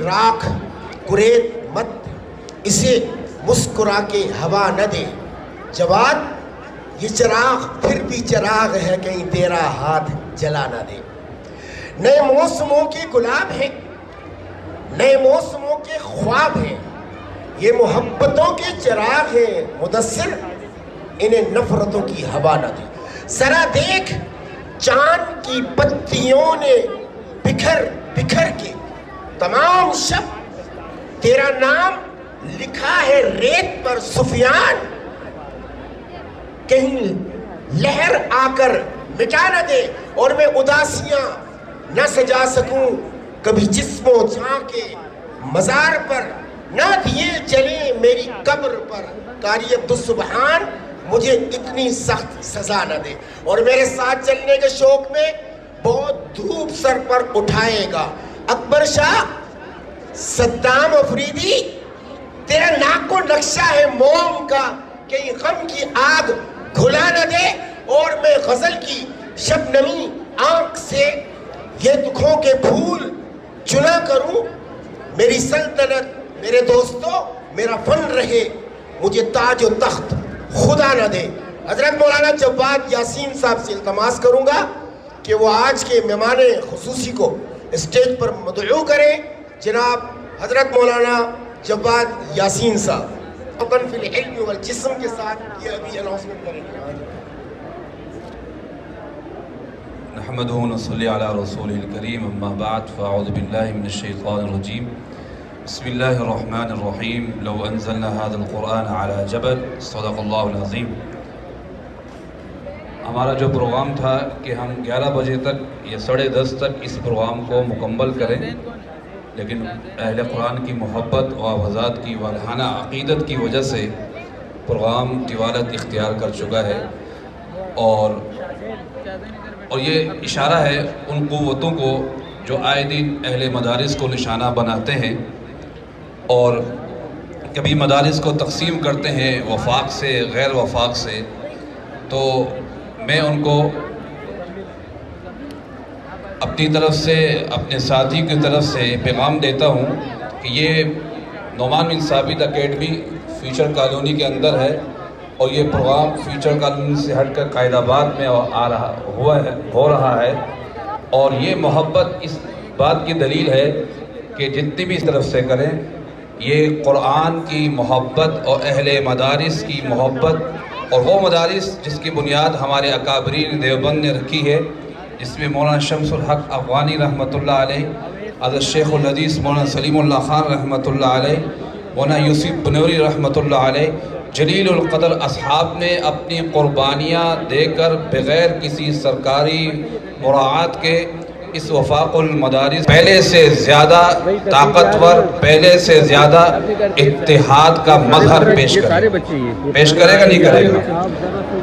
راکھ قریت مت، اسے مسکرا کے ہوا نہ دے، جواد یہ چراغ پھر بھی چراغ ہے، کہیں تیرا ہاتھ جلا نہ دے۔ نئے موسموں کے گلاب ہیں، نئے موسموں کے خواب ہیں، یہ محبتوں کے چراغ ہیں، مدثر انہیں نفرتوں کی ہوا نہ دے۔ ذرا دیکھ چاند کی پتیوں نے بکھر بکھر کے تمام شب تیرا نام لکھا ہے ریت پر سفیان، کہیں لہر آ کر مٹا نہ دے اور میں اداسیاں نہ سجا سکوں کبھی جسم و جاں کے مزار پر، نہ دیے چلیں میری قبر پر، قاری عبدالسبحان مجھے اتنی سخت سزا نہ دے۔ اور میرے ساتھ چلنے کے شوق میں بہت دھوپ سر پر اٹھائے گا اکبر شاہ، صدام افریدی تیرا ناک کو نقشہ ہے موم کا، کہیں غم کی آگ گھلا نہ دے اور میں غزل کی شبنمی آنکھ سے یہ دکھوں کے پھول چنا کروں، میری سلطنت میرے دوستو میرا فن رہے، مجھے تاج و تخت خدا نہ دے۔ حضرت مولانا جواد یاسین صاحب سے التماس کروں گا کہ وہ آج کے مہمان خصوصی کو اسٹیج پر مدعو کریں، جناب حضرت مولانا جواد یاسین صاحب اپن فی العلم والجسم کے ساتھ یہ ابھی اناؤنسمنٹ کریں گے۔ نحمدہ و نصلی علی رسولہ الکریم، اما بعد فاعوذ باللہ من الشیطان الرجیم، بسم اللہ الرحمن الرحیم، لو انزلنا هذا القرآن على جبل، صدق اللہ العظیم۔ ہمارا جو پروگرام تھا کہ ہم 11 بجے تک یا 10:30 تک اس پروگرام کو مکمل کریں، لیکن اہل قرآن کی محبت و حضرات کی والہانہ عقیدت کی وجہ سے پروگرام طوالت اختیار کر چکا ہے، اور یہ اشارہ ہے ان قوتوں کو جو آئے دن اہل مدارس کو نشانہ بناتے ہیں اور کبھی مدارس کو تقسیم کرتے ہیں وفاق سے غیر وفاق سے۔ تو میں ان کو اپنی طرف سے اپنے ساتھی کی طرف سے پیغام دیتا ہوں کہ یہ نعمان بن ثابت اکیڈمی فیوچر کالونی کے اندر ہے، اور یہ پروگرام فیوچر کالونی سے ہٹ کر قائد آباد میں ہو رہا ہے، اور یہ محبت اس بات کی دلیل ہے کہ جتنی بھی اس طرف سے کریں، یہ قرآن کی محبت اور اہل مدارس کی محبت، اور وہ مدارس جس کی بنیاد ہمارے اکابرین دیوبند نے رکھی ہے، جس میں مولانا شمس الحق افغانی رحمۃ اللہ علیہ، حضرت شیخ الحدیث مولانا سلیم اللہ خان رحمۃ اللہ علیہ، مولانا یوسف بنوری رحمۃ اللہ علیہ، جلیل القدر اصحاب نے اپنی قربانیاں دے کر بغیر کسی سرکاری مراعات کے اس وفاق المدارس پہلے سے زیادہ طاقتور، پہلے سے زیادہ اتحاد کا مظہر پیش کرے گا نہیں کرے گا۔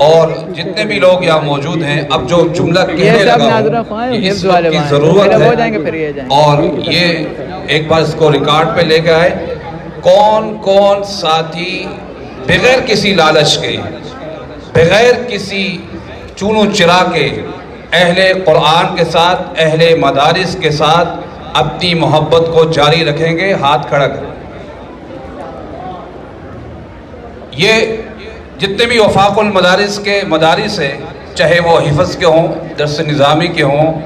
اور جتنے بھی لوگ یہاں موجود ہیں، اب جو جملہ کہنے لگا ہوں یہ اس وقت کی ضرورت ہے، اور یہ ایک بار اس کو ریکارڈ پہ لے کے آئے، کون کون ساتھی بغیر کسی لالچ کے، بغیر کسی چون و چرا کے اہل قرآن کے ساتھ، اہل مدارس کے ساتھ اپنی محبت کو جاری رکھیں گے؟ ہاتھ کھڑا کریں۔ یہ جتنے بھی وفاق المدارس کے مدارس ہیں، چاہے وہ حفظ کے ہوں، درس نظامی کے ہوں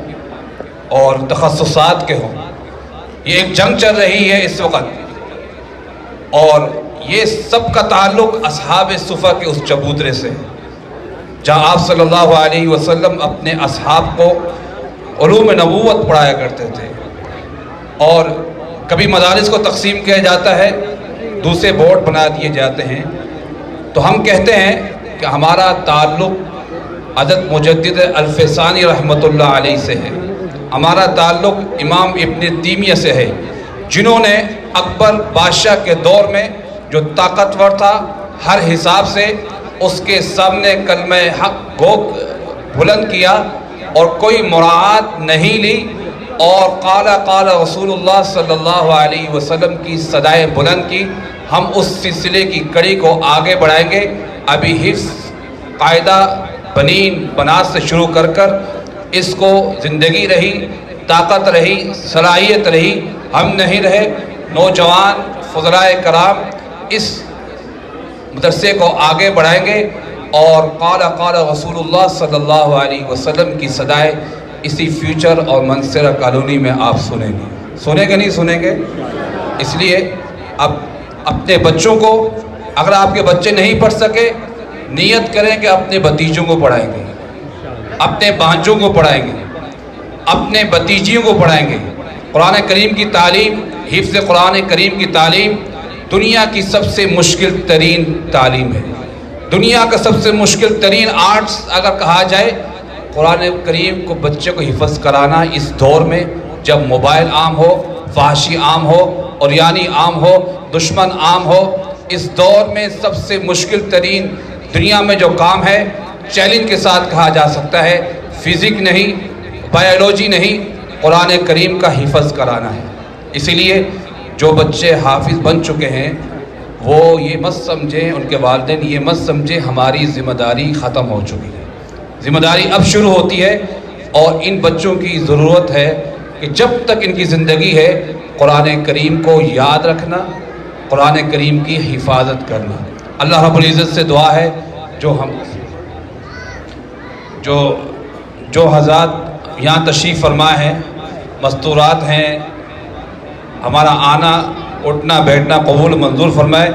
اور تخصصات کے ہوں، یہ ایک جنگ چل رہی ہے اس وقت، اور یہ سب کا تعلق اصحاب صفہ کے اس چبوترے سے، جہاں آپ صلی اللہ علیہ وسلم اپنے اصحاب کو علوم نبوت پڑھایا کرتے تھے، اور کبھی مدارس کو تقسیم کیا جاتا ہے، دوسرے بورڈ بنا دیے جاتے ہیں، تو ہم کہتے ہیں کہ ہمارا تعلق حضرت مجدد الفسانی رحمۃ اللہ علیہ سے ہے، ہمارا تعلق امام ابن تیمیہ سے ہے، جنہوں نے اکبر بادشاہ کے دور میں جو طاقتور تھا، ہر حساب سے اس کے سامنے کلمہ حق گو بلند کیا اور کوئی مراعات نہیں لی، اور قال رسول اللہ صلی اللہ علیہ وسلم کی صدائے بلند کی۔ ہم اس سلسلے کی کڑی کو آگے بڑھائیں گے۔ ابھی حفظ قاعدہ بنین بنات سے شروع کر اس کو زندگی رہی، طاقت رہی، صلاحیت رہی، ہم نہیں رہے، نوجوان فضلائے کرام اس مدرسے کو آگے بڑھائیں گے اور قال رسول اللہ صلی اللہ علیہ وسلم کی صدائے اسی فیوچر اور منصرہ کالونی میں آپ سنیں گے نہیں سنیں گے؟ اس لیے اب اپنے بچوں کو، اگر آپ کے بچے نہیں پڑھ سکے، نیت کریں کہ اپنے بھتیجوں کو پڑھائیں گے، اپنے بھانجوں کو پڑھائیں گے، اپنے بھتیجیوں کو پڑھائیں گے۔ قرآن کریم کی تعلیم، حفظ قرآن کریم کی تعلیم دنیا کی سب سے مشکل ترین تعلیم ہے۔ دنیا کا سب سے مشکل ترین آرٹس اگر کہا جائے، قرآن کریم کو بچے کو حفظ کرانا اس دور میں جب موبائل عام ہو، فحاشی عام ہو، عریانی عام ہو، دشمن عام ہو، اس دور میں سب سے مشکل ترین دنیا میں جو کام ہے، چیلنج کے ساتھ کہا جا سکتا ہے، فزک نہیں، بایولوجی نہیں، قرآن کریم کا حفظ کرانا ہے۔ اسی لیے جو بچے حافظ بن چکے ہیں وہ یہ مت سمجھیں، ان کے والدین یہ مت سمجھیں ہماری ذمہ داری ختم ہو چکی ہے۔ ذمہ داری اب شروع ہوتی ہے اور ان بچوں کی ضرورت ہے کہ جب تک ان کی زندگی ہے قرآن کریم کو یاد رکھنا، قرآن کریم کی حفاظت کرنا۔ اللہ رب العزت سے دعا ہے جو حضرات یہاں تشریف فرما ہیں، مستورات ہیں، ہمارا آنا اٹھنا بیٹھنا قبول منظور فرمائے۔